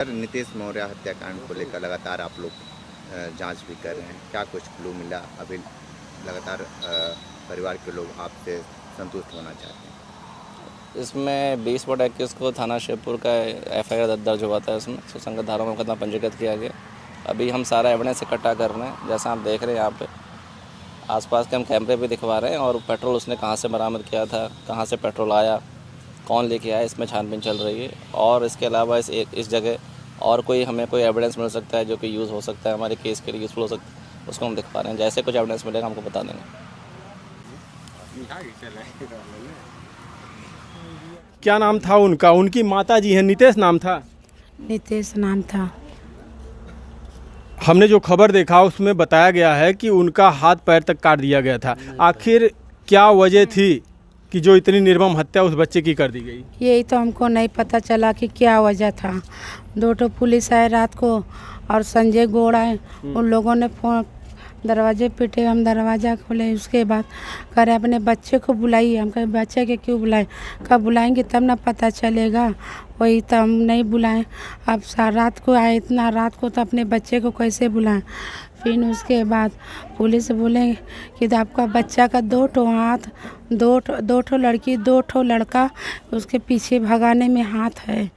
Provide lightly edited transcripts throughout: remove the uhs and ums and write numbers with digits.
नीतीश मौर्य हत्याकांड को लेकर लगातार आप लोग जांच भी कर रहे हैं, क्या कुछ क्लू मिला? अभी लगातार परिवार के लोग आपसे संतुष्ट होना चाहते हैं। इसमें 20/21 को थाना शिवपुर का FIR दर्ज हुआ था। इसमें सुसंगत धाराओं में मुकदमा पंजीकृत किया गया। अभी हम सारा एविडेंस इकट्ठा कर रहे हैं। जैसा आप देख रहे हैं यहाँ पे आसपास के हम कैमरे भी दिखवा रहे हैं, और पेट्रोल उसने कहाँ से बरामद किया था, कहाँ से पेट्रोल आया, कौन लेके आया, इसमें छानबीन चल रही है। और इसके अलावा इस जगह और कोई हमें कोई एविडेंस मिल सकता है जो कि यूज़ हो सकता है, हमारे केस के लिए यूज़फुल हो सकता है, उसको हम दिखा रहे हैं। जैसे कुछ एविडेंस मिलेगा हमको बता देंगे। क्या नाम था उनका? उनकी माता जी हैं, नितेश नाम था। नितेश नाम था। हमने जो खबर देखा उसमें बताया गया है कि उनका हाथ पैर तक काट दिया गया था। आखिर क्या वजह थी कि जो इतनी निर्मम हत्या उस बच्चे की कर दी गई? यही तो हमको नहीं पता चला कि क्या वजह था। 2 पुलिस आए रात को और संजय गौड़ आए। उन लोगों ने फोन दरवाजे पीटे, हम दरवाज़ा खोले। उसके बाद कह रहे अपने बच्चे को बुलाइए। हम कहे बच्चे के क्यों बुलाएं? कब बुलाएंगे तब ना पता चलेगा। वही तो हम नहीं बुलाएं। अब रात को आए, इतना रात को तो अपने बच्चे को कैसे बुलाएं? फिर उसके बाद पुलिस बोले कि आपका बच्चा का 2 हाथ, 2 लड़की 2 लड़का उसके पीछे भगाने में हाथ है,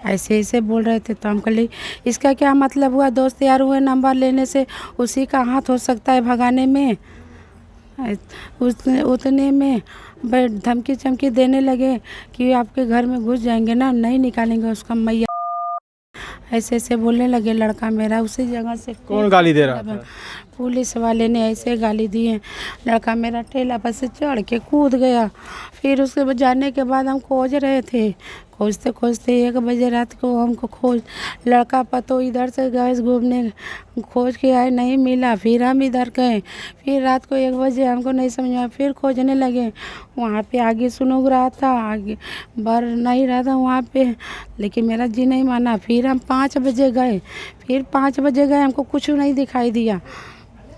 ऐसे ऐसे बोल रहे थे। तो हम कहे इसका क्या मतलब हुआ? दोस्त यार हुए नंबर लेने से उसी का हाथ हो सकता है भगाने में। उतने में धमकी चमकी देने लगे कि आपके घर में घुस जाएंगे ना, नहीं निकालेंगे उसका मैया, ऐसे ऐसे बोलने लगे। लड़का मेरा उसी जगह से कौन गाली दे रहा था? पुलिस वाले ने ऐसे गाली दी है। लड़का मेरा ठेला पर से चढ़ के कूद गया। फिर उसके जाने के बाद हम खोज रहे थे, खोजते खोजते 1 बजे रात को हमको लड़का पतो इधर से गए घूमने, खोज के आए, नहीं मिला। फिर हम इधर गए, फिर रात को 1 बजे हमको नहीं समझ में आया, फिर खोजने लगे। वहाँ पे आगे सुनूग रहा था, आगे बर नहीं रहा था वहाँ पे, लेकिन मेरा जी नहीं माना। फिर हम 5 बजे गए, हमको कुछ नहीं दिखाई दिया।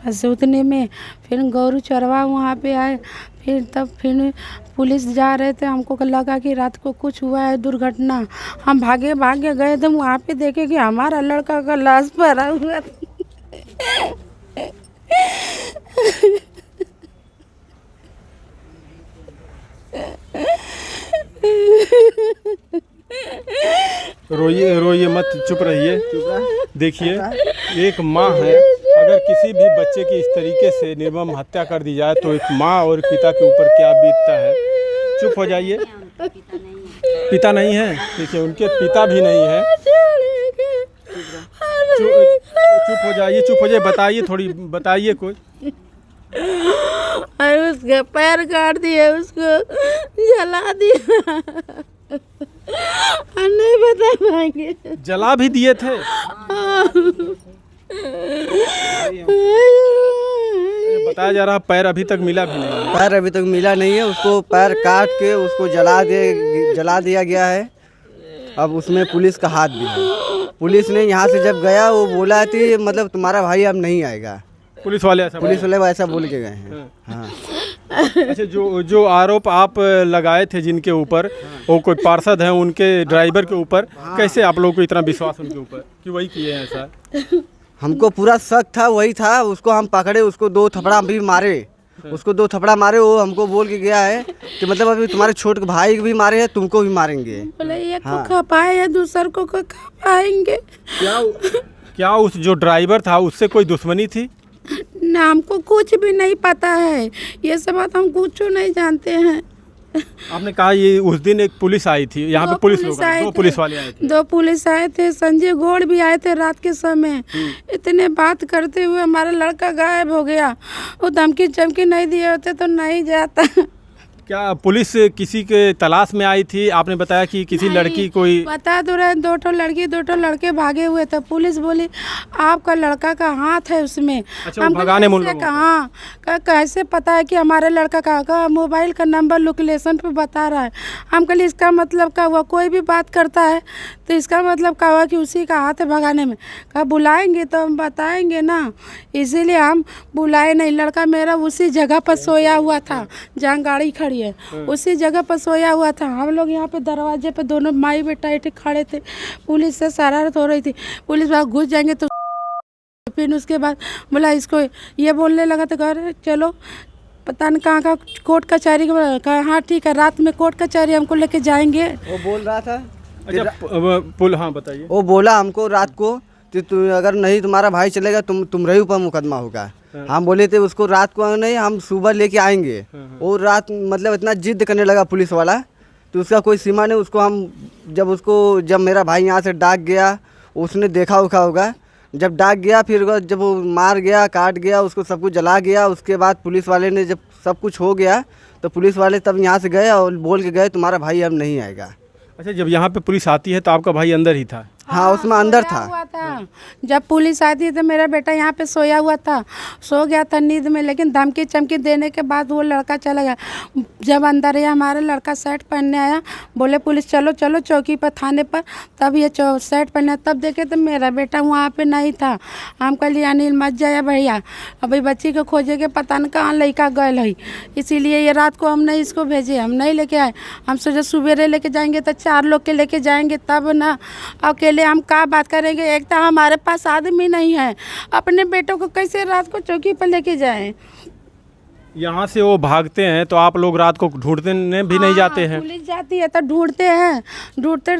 बस उतने में फिर गौरू चरवा वहाँ पे आए। फिर पुलिस जा रहे थे, हमको लगा कि रात को कुछ हुआ है दुर्घटना। हम भागे गए थे, वहाँ पे देखे कि हमारा लड़का का लाश पड़ा हुआ रोइए मत, चुप रहिए। देखिए, एक माँ है, अगर किसी भी बच्चे की इस तरीके से निर्मम हत्या कर दी जाए तो एक माँ और पिता के ऊपर क्या बीतता है। चुप हो जाइए। पिता नहीं है, देखिए उनके पिता भी नहीं है। चुप हो जाइए, बताइए कोई। और उसका पैर काट दिया, उसको जला दिया, नहीं बता पाएंगे। जला भी दिए थे? बताया जा रहा पैर अभी तक मिला भी नहीं। पैर अभी तक मिला नहीं है। उसको पैर काट के उसको जला दिया गया है। अब उसमें पुलिस का हाथ भी है। पुलिस ने यहाँ से जब गया वो बोला थी मतलब तुम्हारा भाई अब नहीं आएगा। पुलिस वाले ऐसा बोल के गए हैं। हाँ। अच्छा, जो आरोप आप लगाए थे जिनके ऊपर, वो कोई पार्षद हैं, उनके ड्राइवर के ऊपर, कैसे आप लोगों को इतना विश्वास उनके ऊपर कि वही किए हैं ऐसा? हमको पूरा शक था वही था। उसको हम पकड़े, उसको 2 थपड़ा भी मारे। वो हमको बोल के गया है कि मतलब अभी तुम्हारे छोटे भाई को भी मारे हैं, तुमको भी मारेंगे। बोले एक को खपाए है, दूसर को खपाएंगे। क्या उस जो ड्राइवर था उससे कोई दुश्मनी थी? ना, हमको कुछ भी नहीं पता है, ये सब बात हम कुछ नहीं जानते हैं। आपने कहा ये उस दिन एक पुलिस आई थी यहाँ पे, 2 पुलिस वाले आए थे। 2 पुलिस आए थे, संजय गौड़ भी आए थे रात के समय। इतने बात करते हुए हमारा लड़का गायब हो गया। वो धमकी चमकी नहीं दिए होते तो नहीं जाता। क्या पुलिस किसी के तलाश में आई थी? आपने बताया कि किसी लड़की कोई बता दो रहे, 2 लड़की 2 लड़के भागे हुए थे। पुलिस बोली आपका लड़का का हाथ है उसमें। अच्छा, हम भगाने में कहाँ कैसे पता है कि हमारे लड़का का मोबाइल का नंबर लोकेशन पे बता रहा है। हम कल इसका मतलब क्या हुआ? कोई भी बात करता है तो इसका मतलब क्या हुआ कि उसी का हाथ है भगाने में। कहा बुलाएंगे तो हम बताएंगे ना, इसीलिए हम बुलाए नहीं। लड़का मेरा उसी जगह पर सोया हुआ था जहाँ गाड़ी खड़ी हुई है, उसी जगह पर सोया हुआ था। हम लोग यहाँ पे दरवाजे पे दोनों माई बेटा ऐसे खड़े थे, पुलिस से शरारत हो रही थी। पुलिस वाले घुस जाएंगे तो फिर उसके बाद बोला इसको, ये बोलने लगा तो घर चलो पता नहीं कहाँ का कोर्ट कचहरी का। हाँ ठीक है, रात में कोर्ट कचहरी हमको लेके जाएंगे। वो बोल रहा था। अच्छा हाँ बताइए। वो बोला हमको रात को कि तू अगर नहीं तुम्हारा भाई चलेगा तुम्हारे ऊपर मुकदमा होगा। हम बोले थे उसको रात को नहीं, हम सुबह लेके आएंगे। वो रात मतलब इतना जिद करने लगा पुलिस वाला, तो उसका कोई सीमा नहीं। उसको हम जब मेरा भाई यहाँ से डाक गया, उसने देखा उखा होगा, जब डाक गया फिर जब वो मार गया, काट गया, उसको सब कुछ जला गया। उसके बाद पुलिस वाले ने जब सब कुछ हो गया तो पुलिस वाले तब यहाँ से गए और बोल के गए तुम्हारा भाई अब नहीं आएगा। अच्छा, जब यहाँ पे पुलिस आती है तो आपका भाई अंदर ही था? हाँ उसमें अंदर सोया हुआ था। जब पुलिस आई थी तो मेरा बेटा यहाँ पे सोया हुआ था, सो गया था नींद में, लेकिन धमकी चमकी देने के बाद वो लड़का चला गया। जब अंदर या हमारा लड़का शर्ट पहनने आया, बोले पुलिस चलो चलो चौकी पर थाने पर, तब ये शर्ट पहने, तब देखे तो मेरा बेटा वहाँ पे नहीं था। हम कहलिए अनिल मत जाए भैया, अभी बच्ची को खोजे के पता न कहाँ लड़का गए है, इसीलिए ये रात को हमने इसको भेजे, हम नहीं लेके आए। हम सोचे सवेरे लेके जाएंगे तो 4 लोग के लेके जाएंगे तब ना, अकेले हम क्या बात करेंगे। एक तो हमारे पास आदमी नहीं है, अपने बेटों को कैसे रात को चौकी पर लेके जाएं। यहाँ से वो भागते हैं तो आप लोग रात को ढूंढने भी नहीं जाते हैं? पुलिस जाती है तो ढूंढते हैं, ढूंढते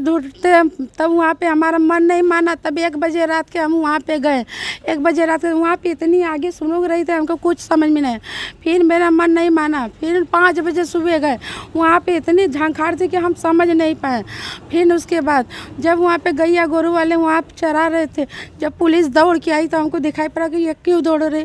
तब वहाँ पे हमारा मन नहीं माना। तब 1 बजे रात के हम वहाँ पे गए। 1 बजे रात के वहाँ पे इतनी आगे सुन रही थी, हमको कुछ समझ में नहीं। फिर मेरा मन नहीं माना, फिर 5 बजे सुबह गए। वहाँ पे इतनी झांखाड़ थी कि हम समझ नहीं पाए। फिर उसके बाद जब वहाँ पे गैया गोरू वाले वहाँ पे चरा रहे थे, जब पुलिस दौड़ के आई तो हमको दिखाई पड़ा कि ये क्यों दौड़ रहे।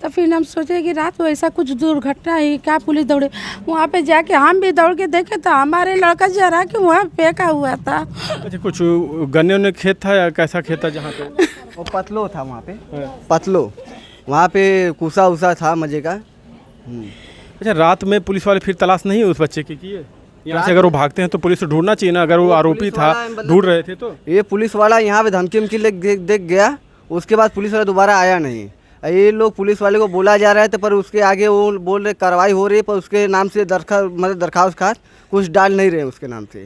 तो फिर हम सोचे कि रात को ऐसा कुछ दुर्घटना है क्या, पुलिस दौड़े। वहाँ पे जाके हम भी दौड़ के देखे तो हमारे लड़का जरा के वहाँ फेंका हुआ था। अच्छा, कुछ गन्ने उन्ने खेत था या कैसा खेत था जहाँ पे? वो पतलो था वहाँ पे, पतलो वहाँ पे कुसा उसा था मजे का। अच्छा, रात में पुलिस वाले फिर तलाश नहीं उस बच्चे की किए? यहाँ से अगर वो भागते हैं तो पुलिस को ढूंढना चाहिए ना, अगर वो आरोपी था ढूंढ रहे थे तो। ये पुलिस वाला यहाँ पे धमकी उमकी देख गया, उसके बाद पुलिस वाला दोबारा आया नहीं। ये लोग पुलिस वाले को बोला जा रहा है तो पर उसके आगे वो बोल रहे कार्रवाई हो रही है, पर उसके नाम से दरखास्त कुछ डाल नहीं रहे उसके नाम से।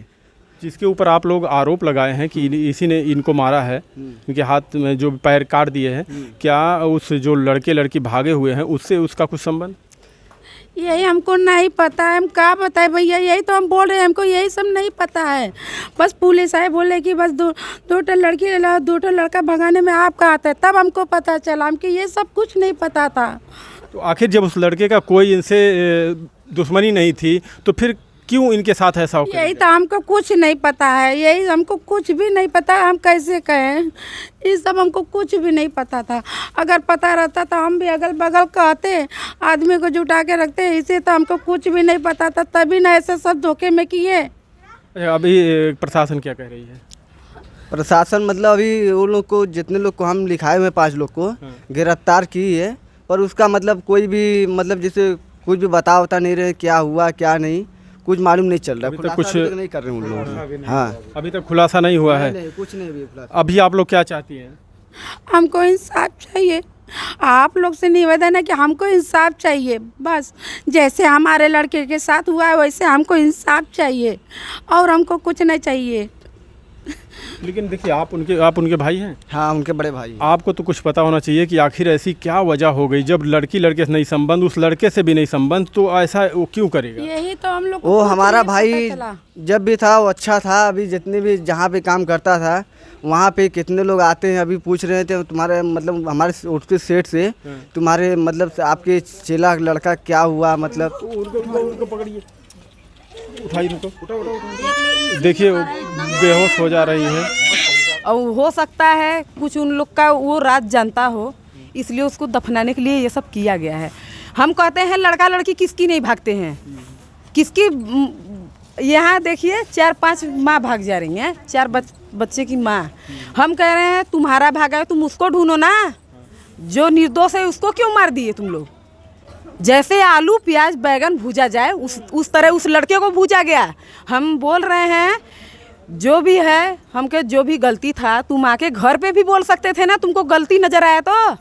जिसके ऊपर आप लोग आरोप लगाए हैं कि इसी ने इनको मारा है, क्योंकि हाथ में जो पैर काट दिए हैं, क्या उस जो लड़के लड़की भागे हुए हैं उससे उसका कुछ संबंध? यही हमको नहीं पता है, हम क्या बताए भैया, यही तो हम बोल रहे हैं, हमको यही सब नहीं पता है। बस पुलिस आए बोले कि बस दो लड़की 2 लड़का भगाने में आपका आता है, तब हमको पता चला, हमको ये सब कुछ नहीं पता था। तो आखिर जब उस लड़के का कोई इनसे दुश्मनी नहीं थी तो फिर क्यों इनके साथ ऐसा हो गया? यही तो हमको कुछ नहीं पता है, यही हमको कुछ भी नहीं पता, हम कैसे कहें, ये सब हमको कुछ भी नहीं पता था। अगर पता रहता तो हम भी अगल बगल कहते, आदमी को जुटा के रखते, इसे तो हमको कुछ भी नहीं पता था, तभी ना ऐसे सब धोखे में किए। अभी प्रशासन क्या कह रही है? प्रशासन मतलब अभी वो लोग को, जितने लोग को हम लिखाए हुए 5 लोग को गिरफ्तार की है, पर उसका मतलब कोई भी मतलब जैसे कुछ भी बता नहीं रहे क्या हुआ क्या नहीं, कुछ मालूम नहीं चल रहा। अभी कुछ नहीं कर रहे उन लोग। हाँ अभी तक खुलासा नहीं हुआ है? नहीं, कुछ नहीं अभी। अभी आप लोग क्या चाहती हैं? हमको इंसाफ चाहिए, आप लोग से निवेदन है कि हमको इंसाफ चाहिए, बस जैसे हमारे लड़के के साथ हुआ है वैसे हमको इंसाफ चाहिए, और हमको कुछ नहीं चाहिए। लेकिन देखिए, आप उनके भाई हैं? हाँ उनके बड़े भाई। आपको तो कुछ पता होना चाहिए कि आखिर ऐसी क्या वजह हो गई, जब लड़के से नहीं संबंध, उस लड़के से भी नहीं संबंध, तो ऐसा वो क्यों करेगा? यही तो हम लोग, वो हमारा भाई जब भी था वो अच्छा था। अभी जितने भी जहाँ पे काम करता था वहाँ पे कितने लोग आते हैं, अभी पूछ रहे थे तुम्हारे मतलब हमारे उठते सेठ से, तुम्हारे मतलब आपके चेला लड़का क्या हुआ, मतलब उनको पकड़िए, उठाइए, उनको देखिए बेहोश हो जा रही है। और हो सकता है कुछ उन लोग का वो रात जानता हो, इसलिए उसको दफनाने के लिए ये सब किया गया है। हम कहते हैं लड़का लड़की किसकी नहीं भागते हैं, किसकी यहाँ देखिए 4-5 माँ भाग जा रही हैं, 4 बच्चे की माँ। हम कह रहे हैं तुम्हारा भागा है तुम उसको ढूंढो ना, जो निर्दोष है उसको क्यों मार दिए तुम लोग। जैसे आलू प्याज बैगन भूजा जाए उस तरह उस लड़के को भूजा गया। हम बोल रहे हैं जो भी है, हमके जो भी गलती था तुम आके घर पे भी बोल सकते थे ना, तुमको गलती नजर आया तो।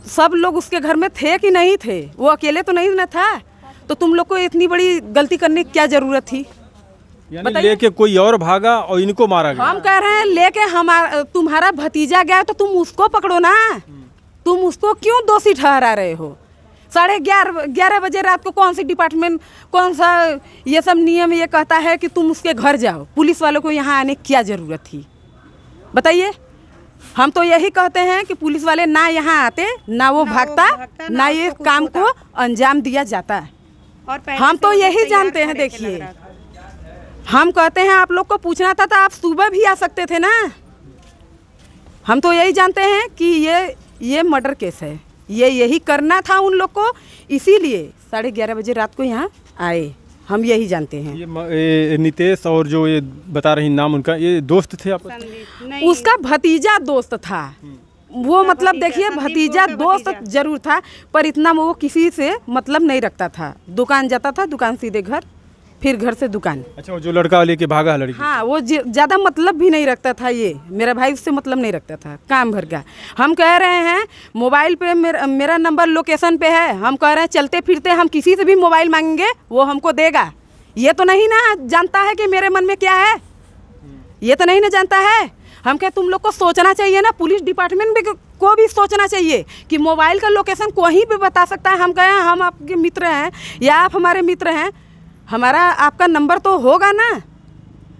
सब लोग उसके घर में थे कि नहीं थे, वो अकेले तो नहीं ना था। तो तुम लोग को इतनी बड़ी गलती करने की क्या ज़रूरत थी? यानी लेके कोई और भागा और इनको मारा गया। हम कह रहे हैं लेके हमारा तुम्हारा भतीजा गया तो तुम उसको पकड़ो ना, तुम उसको क्यों दोषी ठहरा रहे हो? 11:30 बजे रात को कौन सी डिपार्टमेंट, कौन सा ये सब नियम ये कहता है कि तुम उसके घर जाओ? पुलिस वालों को यहाँ आने की क्या ज़रूरत थी बताइए? हम तो यही कहते हैं कि पुलिस वाले ना यहाँ आते, ना वो भागता, ना ये काम को अंजाम दिया जाता है। हम तो यही जानते हैं। देखिए, हम कहते हैं आप लोग को पूछना था तो आप सुबह भी आ सकते थे ना। हम तो यही जानते हैं कि ये मर्डर केस है, ये यही करना था उन लोग को, इसीलिए 11:30 बजे रात को यहाँ आए। हम यही जानते हैं। ये नितेश और जो ये बता रही नाम उनका, ये दोस्त थे आप? उसका भतीजा दोस्त था वो, मतलब देखिए भतीजा दोस्त जरूर था, पर इतना वो किसी से मतलब नहीं रखता था। दुकान जाता था, दुकान सीधे घर, फिर घर से दुकान। अच्छा, वो जो लड़का लेके भागा लड़की? हाँ, वो ज़्यादा मतलब भी नहीं रखता था। ये मेरा भाई उससे मतलब नहीं रखता था, काम भर का। हम कह रहे हैं मोबाइल पे मेरा नंबर लोकेशन पे है, हम कह रहे हैं चलते फिरते हम किसी से भी मोबाइल मांगेंगे वो हमको देगा। ये तो नहीं ना जानता है कि मेरे मन में क्या है, ये तो नहीं ना जानता है। हम कहे तुम लोग को सोचना चाहिए ना, पुलिस डिपार्टमेंट भी को भी सोचना चाहिए कि मोबाइल का लोकेशन कोई भी बता सकता है। हम कहें हम आपके मित्र हैं या आप हमारे मित्र हैं, हमारा आपका नंबर तो होगा ना।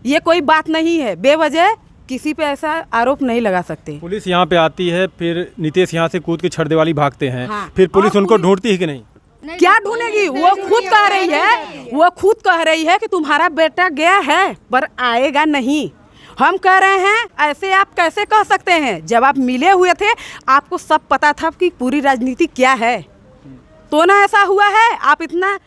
ये कोई बात नहीं है, बेवजह किसी पे ऐसा आरोप नहीं लगा सकते। पुलिस यहाँ पे आती है, फिर नितेश यहाँ से कूद के छड़देवाली भागते हैं। हाँ। फिर पुलिस उनको ढूंढती है कि नहीं? क्या ढूंढेगी? वो खुद कह रही है, वो खुद कह रही है कि तुम्हारा बेटा गया है पर आएगा नहीं। हम कह रहे हैं ऐसे आप कैसे कह सकते हैं? जब आप मिले हुए थे आपको सब पता था कि पूरी राजनीति क्या है, तो ना ऐसा हुआ है। आप इतना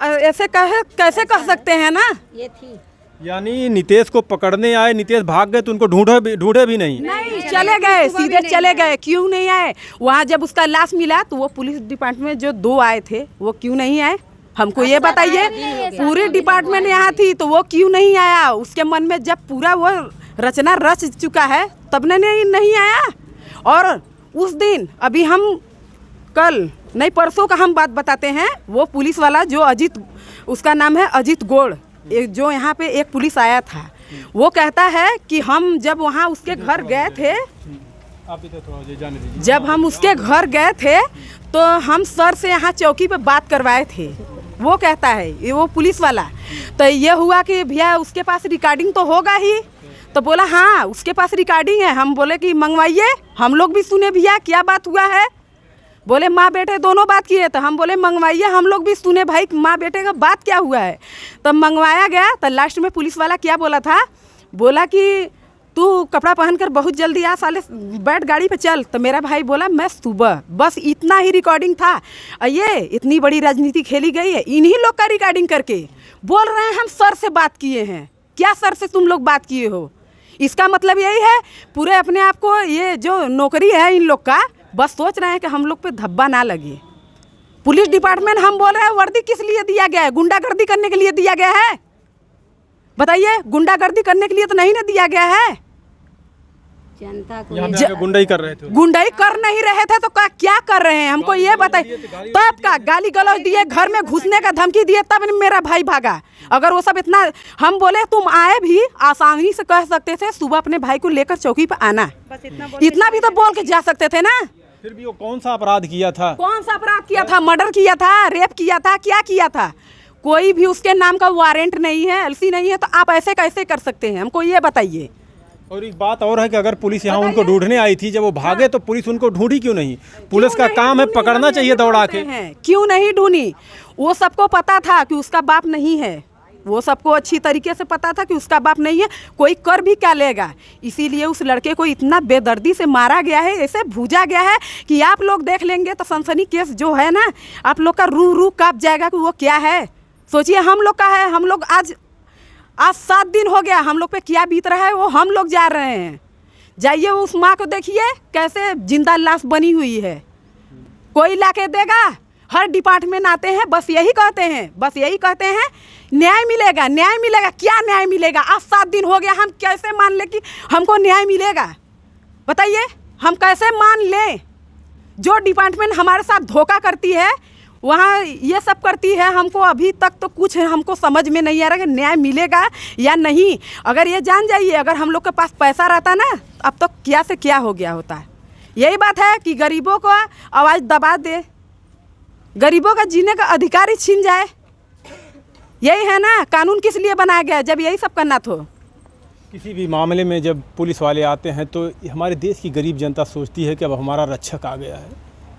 ऐसे कैसे कह सकते हैं ना? ये थी यानी नितेश को पकड़ने आए, नितेश भाग गए तो उनको ढूंढे भी नहीं? नहीं, चले गए, सीधे चले गए। क्यों नहीं आए? वहाँ जब उसका लाश मिला तो वो पुलिस डिपार्टमेंट जो 2 आए थे वो क्यों नहीं आए? हमको ये बताइए। पूरी डिपार्टमेंट यहाँ थी तो वो क्यों नहीं आया? उसके मन में जब पूरा वो रचना रच चुका है तब नहीं आया। और उस दिन अभी हम कल नहीं परसों का हम बात बताते हैं, वो पुलिस वाला जो अजीत, उसका नाम है अजीत गौड़, जो यहाँ पे एक पुलिस आया था, वो कहता है कि हम जब वहाँ उसके घर गए थे, जब हम उसके घर गए थे तो हम सर से यहाँ चौकी पे बात करवाए थे। वो कहता है, ये वो पुलिस वाला। तो ये हुआ कि भैया उसके पास रिकॉर्डिंग तो होगा ही, तो बोला हाँ उसके पास रिकॉर्डिंग है। हम बोले कि मंगवाइए, हम लोग भी सुने भैया क्या बात हुआ है। बोले माँ बेटे दोनों बात किए, तो हम बोले मंगवाइए, हम लोग भी सुने भाई माँ बेटे का बात क्या हुआ है। तब मंगवाया गया। तो लास्ट में पुलिस वाला क्या बोला था, बोला कि तू कपड़ा पहनकर बहुत जल्दी आ साले, बैठ गाड़ी पे चल। तो मेरा भाई बोला मैं सुबह, बस इतना ही रिकॉर्डिंग था। ये इतनी बड़ी राजनीति खेली गई है इन्हीं लोग का रिकॉर्डिंग करके। बोल रहे हैं हम सर से बात किए हैं। क्या सर से तुम लोग बात किए हो? इसका मतलब यही है पूरे अपने आप को, ये जो नौकरी है इन लोग का, बस सोच रहे हैं कि हम लोग पे धब्बा ना लगे। पुलिस डिपार्टमेंट हम बोल रहे हैं वर्दी किस लिए दिया गया है? गुंडागर्दी करने के लिए दिया गया है? बताइए, गुंडागर्दी करने के लिए तो नहीं ना दिया गया है। जनता को गुंडाई कर रहे थे, गुंडाई कर नहीं रहे थे तो क्या कर रहे हैं हमको ये बताइए। तब का गाली गलौज दिए, घर में घुसने का धमकी दिए, तब मेरा भाई भागा। अगर वो सब इतना, हम बोले तुम आए भी आसानी से कह सकते थे सुबह अपने भाई को लेकर चौकी पर आना, इतना भी तो बोल के जा सकते थे ना। फिर भी वो कौन सा अपराध किया था? कौन सा अपराध किया था? मर्डर किया था, रेप किया था, क्या किया था? कोई भी उसके नाम का वारंट नहीं है, एलसी नहीं है, तो आप ऐसे कैसे कर सकते हैं? हमको ये बताइए। और एक बात और है कि अगर पुलिस यहाँ उनको ढूंढने आई थी, जब वो भागे तो पुलिस उनको ढूंढी क्यों नहीं? पुलिस का काम है पकड़ना चाहिए दौड़ा के। क्यों नहीं ढूंढी? वो सबको पता था कि उसका बाप नहीं है, वो सबको अच्छी तरीके से पता था कि उसका बाप नहीं है, कोई कर भी क्या लेगा। इसीलिए उस लड़के को इतना बेदर्दी से मारा गया है, ऐसे भूजा गया है कि आप लोग देख लेंगे तो सनसनी केस जो है ना, आप लोग का रूह कांप जाएगा कि वो क्या है। सोचिए हम लोग का है, हम लोग आज 7 दिन हो गया, हम लोग पे क्या बीत रहा है वो हम लोग जा रहे हैं। जाइए उस माँ को देखिए कैसे जिंदा लाश बनी हुई है, कोई ला के देगा? हर डिपार्टमेंट आते हैं बस यही कहते हैं न्याय मिलेगा, न्याय मिलेगा। क्या न्याय मिलेगा? आज 7 दिन हो गया, हम कैसे मान ले कि हमको न्याय मिलेगा? बताइए हम कैसे मान लें? जो डिपार्टमेंट हमारे साथ धोखा करती है वहाँ ये सब करती है। हमको अभी तक तो कुछ हमको समझ में नहीं आ रहा कि न्याय मिलेगा या नहीं। अगर ये जान जाइए, अगर हम लोग के पास पैसा रहता ना, अब तो क्या से क्या हो गया होता है। यही बात है कि गरीबों को आवाज़ दबा दे, गरीबों का जीने का अधिकार ही छीन जाए। यही है ना, कानून किस लिए बनाया गया जब यही सब करना तो। किसी भी मामले में जब पुलिस वाले आते हैं तो हमारे देश की गरीब जनता सोचती है कि अब हमारा रक्षक आ गया है,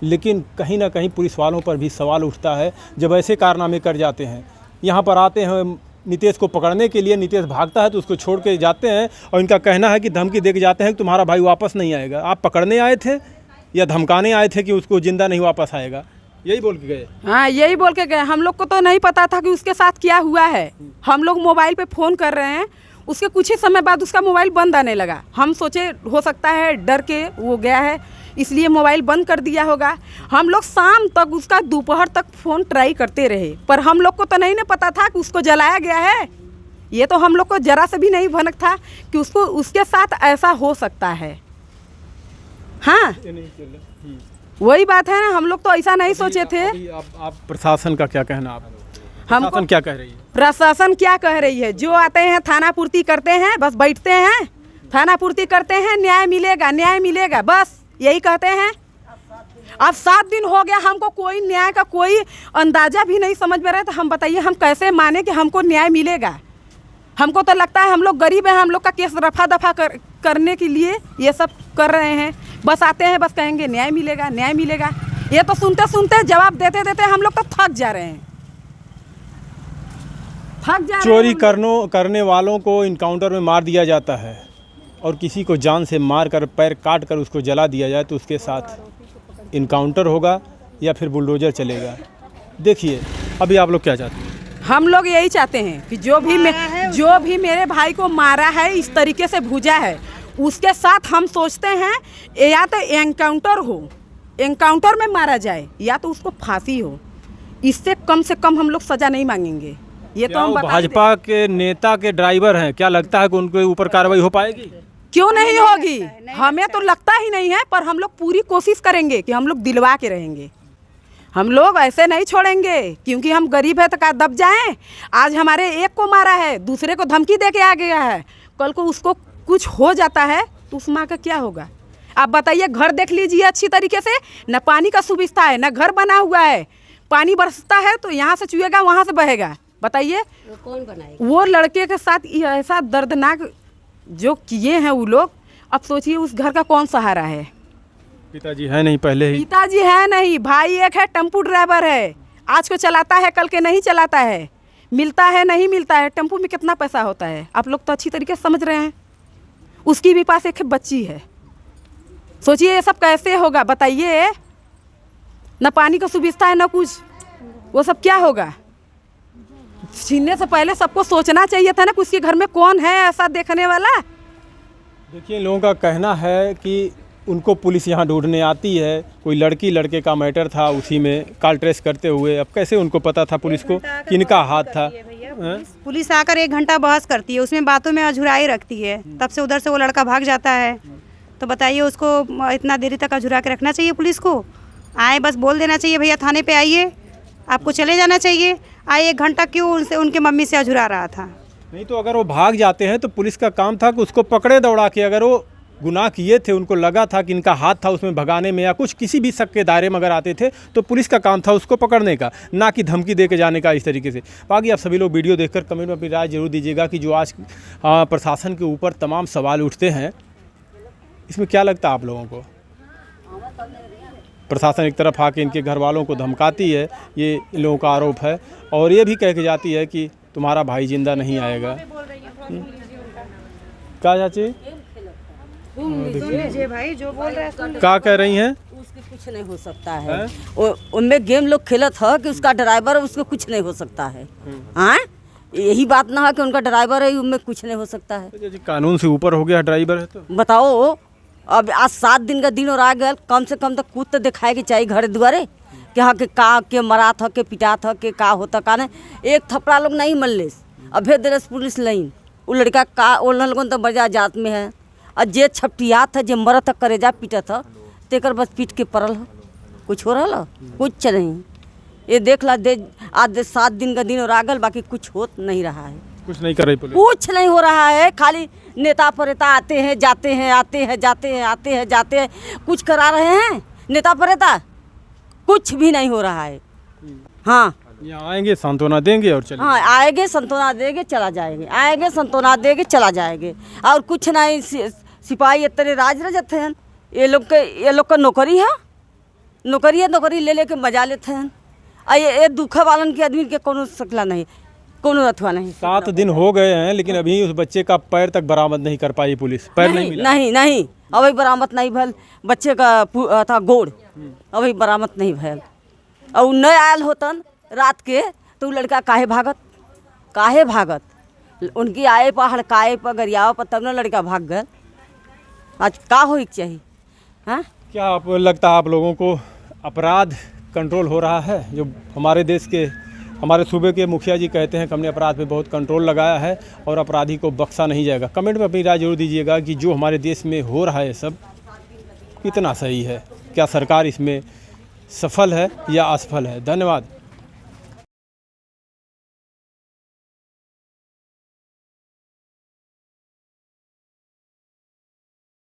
लेकिन कहीं ना कहीं पुलिस वालों पर भी सवाल उठता है जब ऐसे कारनामे कर जाते हैं। यहाँ पर आते हैं नीतीश को पकड़ने के लिए, नीतीश भागता है तो उसको छोड़ के जाते हैं और इनका कहना है कि धमकी दे के जाते हैं कि तुम्हारा भाई वापस नहीं आएगा। आप पकड़ने आए थे या धमकाने आए थे कि उसको ज़िंदा नहीं वापस आएगा? यही बोल के गए? हाँ, यही बोल के गए। हम लोग को तो नहीं पता था कि उसके साथ क्या हुआ है। हम लोग मोबाइल पे फ़ोन कर रहे हैं, उसके कुछ ही समय बाद उसका मोबाइल बंद आने लगा। हम सोचे हो सकता है डर के वो गया है इसलिए मोबाइल बंद कर दिया होगा। हम लोग शाम तक उसका दोपहर तक फ़ोन ट्राई करते रहे, पर हम लोग को तो नहीं ना पता था कि उसको जलाया गया है। ये तो हम लोग को ज़रा से भी नहीं भनक था कि उसको उसके साथ ऐसा हो सकता है। हाँ, वही बात है ना, हम लोग तो ऐसा नहीं सोचे थे। आप प्रशासन का क्या कहना? आप प्रशासन क्या कह रही है? प्रशासन क्या कह रही है? जो आते हैं थाना पूर्ति करते हैं, बस बैठते हैं, थाना पूर्ति करते हैं, न्याय मिलेगा न्याय मिलेगा, बस यही कहते हैं। अब 7 दिन हो गया, हमको कोई न्याय का कोई अंदाजा भी नहीं समझ में रहा। तो हम बताइए हम कैसे माने कि हमको न्याय मिलेगा? हमको तो लगता है हम लोग गरीब हैं, हम लोग का केस रफा दफा करने के लिए ये सब कर रहे हैं। बस आते हैं, बस कहेंगे न्याय मिलेगा न्याय मिलेगा। ये तो सुनते सुनते जवाब देते देते हम लोग तो थक जा रहे हैं, थक जा रहे हैं। चोरी करने वालों को इनकाउंटर में मार दिया जाता है और किसी को जान से मार कर पैर काट कर उसको जला दिया जाए तो उसके साथ इनकाउंटर होगा या फिर बुलडोजर चलेगा। देखिए अभी आप लोग क्या चाहते हैं? हम लोग यही चाहते हैं कि जो भी मेरे भाई को मारा है, इस तरीके से भूजा है, उसके साथ हम सोचते हैं या तो एनकाउंटर हो, एनकाउंटर में मारा जाए, या तो उसको फांसी हो। इससे कम से कम हम लोग सज़ा नहीं मांगेंगे। ये तो हम भाजपा के नेता के ड्राइवर हैं, क्या लगता है कि उनके ऊपर कार्रवाई हो पाएगी? क्यों नहीं होगी? हमें तो लगता ही नहीं है, पर हम लोग पूरी कोशिश करेंगे कि हम लोग दिलवा के रहेंगे। हम लोग ऐसे नहीं छोड़ेंगे, क्योंकि हम गरीब है तो क्या दब जाएं? आज हमारे एक को मारा है, दूसरे को धमकी दे के आ गया है, कल को उसको कुछ हो जाता है तो उस माँ का क्या होगा? आप बताइए। घर देख लीजिए अच्छी तरीके से, न पानी का सुविधा है, न घर बना हुआ है। पानी बरसता है तो यहाँ से चुएगा वहाँ से बहेगा। बताइए वो कौन बनाएगा? वो लड़के के साथ ऐसा दर्दनाक जो किए हैं वो लोग। अब सोचिए उस घर का कौन सहारा है? पिताजी है नहीं, पहले ही पिताजी है नहीं, भाई एक है, टेम्पू ड्राइवर है, आज को चलाता है कल के नहीं चलाता है, मिलता है नहीं मिलता है। टेम्पू में कितना पैसा होता है आप लोग तो अच्छी तरीके से समझ रहे हैं। उसकी भी पास एक बच्ची है। सोचिए ये सब कैसे होगा? बताइए। न पानी का सुविधा है न कुछ, वो सब क्या होगा? छीनने से पहले सबको सोचना चाहिए था ना कि उसके घर में कौन है ऐसा देखने वाला। देखिए लोगों का कहना है कि उनको पुलिस यहाँ ढूंढने आती है, कोई लड़की लड़के का मैटर था, उसी में कॉल ट्रेस करते हुए। अब कैसे उनको पता था पुलिस को कि इनका हाथ था? पुलिस आकर 1 घंटा बहस करती है, उसमें बातों में अझुराई रखती है, तब से उधर से वो लड़का भाग जाता है। तो बताइए उसको इतना देरी तक अझुरा के रखना चाहिए? पुलिस को आए बस बोल देना चाहिए भैया थाने पे आइए, आपको चले जाना चाहिए। आए 1 घंटा क्यों उनके मम्मी से अझुरा रहा था? नहीं तो अगर वो भाग जाते हैं तो पुलिस का काम था कि उसको पकड़े दौड़ा के। अगर वो गुनाह किए थे, उनको लगा था कि इनका हाथ था उसमें भगाने में या कुछ किसी भी शक के दायरे में अगर आते थे तो पुलिस का काम था उसको पकड़ने का, ना कि धमकी दे के जाने का इस तरीके से। बाकी आप सभी लोग वीडियो देखकर कमेंट में अपनी राय जरूर दीजिएगा कि जो आज प्रशासन के ऊपर तमाम सवाल उठते हैं, इसमें क्या लगता है आप लोगों को? प्रशासन एक तरफ आके इनके घर वालों को धमकाती है, ये इन लोगों का आरोप है, और ये भी कह के जाती है कि तुम्हारा भाई जिंदा नहीं आएगा। क्या चाची भाई जो बोल रहे हैं क्या कह रही हैं? उसके कुछ नहीं हो सकता है। उनमें गेम लोग खेलत है कि उसका ड्राइवर है, उसको कुछ नहीं हो सकता है। हाँ, यही बात ना है कि उनका ड्राइवर है, उनमें कुछ नहीं हो सकता है। कानून से ऊपर हो गया ड्राइवर है तो बताओ। अब आज 7 दिन का दिन और आ गया, कम से कम तो कूद तो दिखाए के चाहिए घर द्वारे कि हाँ के मरा था, के पिटा था, के का होता का नहीं। एक थपड़ा लोग नहीं मल्ले, अभे दरस पुलिस लाइन वो लड़का का ओढ़ लोगन तो बजा जात में है। और जे छपटिया था, जे मरत था, करेजा पीटा था, तेकर बस पीट के पड़ल हो, कुछ हो रहा कुछ नहीं। ये देख ला दे आज 7 दिन का दिन और आगल बाकी कुछ हो नहीं रहा है, कुछ नहीं कर रही पुलिस। कुछ नहीं हो रहा है। खाली नेता परेता आते हैं जाते हैं, आते हैं जाते हैं, आते हैं जाते हैं, कुछ करा रहे हैं नेता परेता? कुछ भी नहीं हो रहा है। हाँ यहाँ आएंगे सांत्वना देंगे और चले। हाँ आएंगे सांत्वना देंगे चला जाएंगे, आएंगे सांत्वना देंगे चला जाएंगे, और कुछ नहीं। सिपाही इतने राज रजत हैं, ये लोग का नौकरी है, नौकरी ले लेके मजा लेते हैं। ये दुखा वालन के आदमी के कोनो सकला नहीं, कोनो अथवा नहीं। 7 दिन हो गए हैं लेकिन अभी उस बच्चे का पैर तक बरामद नहीं कर पाई पुलिस। पैर नहीं मिला। नहीं अभी बरामद नहीं भल। बच्चे का था गोड़ अभी बरामद नहीं भल। और न आयल होतन रात के तो उ लड़का काहे भागत उनकी आए पर हड़काए पर गरियाव पर तब न लड़का भाग गए। आज का हो चाहिए? हाँ क्या आप लगता है आप लोगों को अपराध कंट्रोल हो रहा है? जो हमारे देश के हमारे सूबे के मुखिया जी कहते हैं कि हमने अपराध पे बहुत कंट्रोल लगाया है और अपराधी को बख्शा नहीं जाएगा। कमेंट में अपनी राय जरूर दीजिएगा कि जो हमारे देश में हो रहा है सब कितना सही है, क्या सरकार इसमें सफल है या असफल है। धन्यवाद।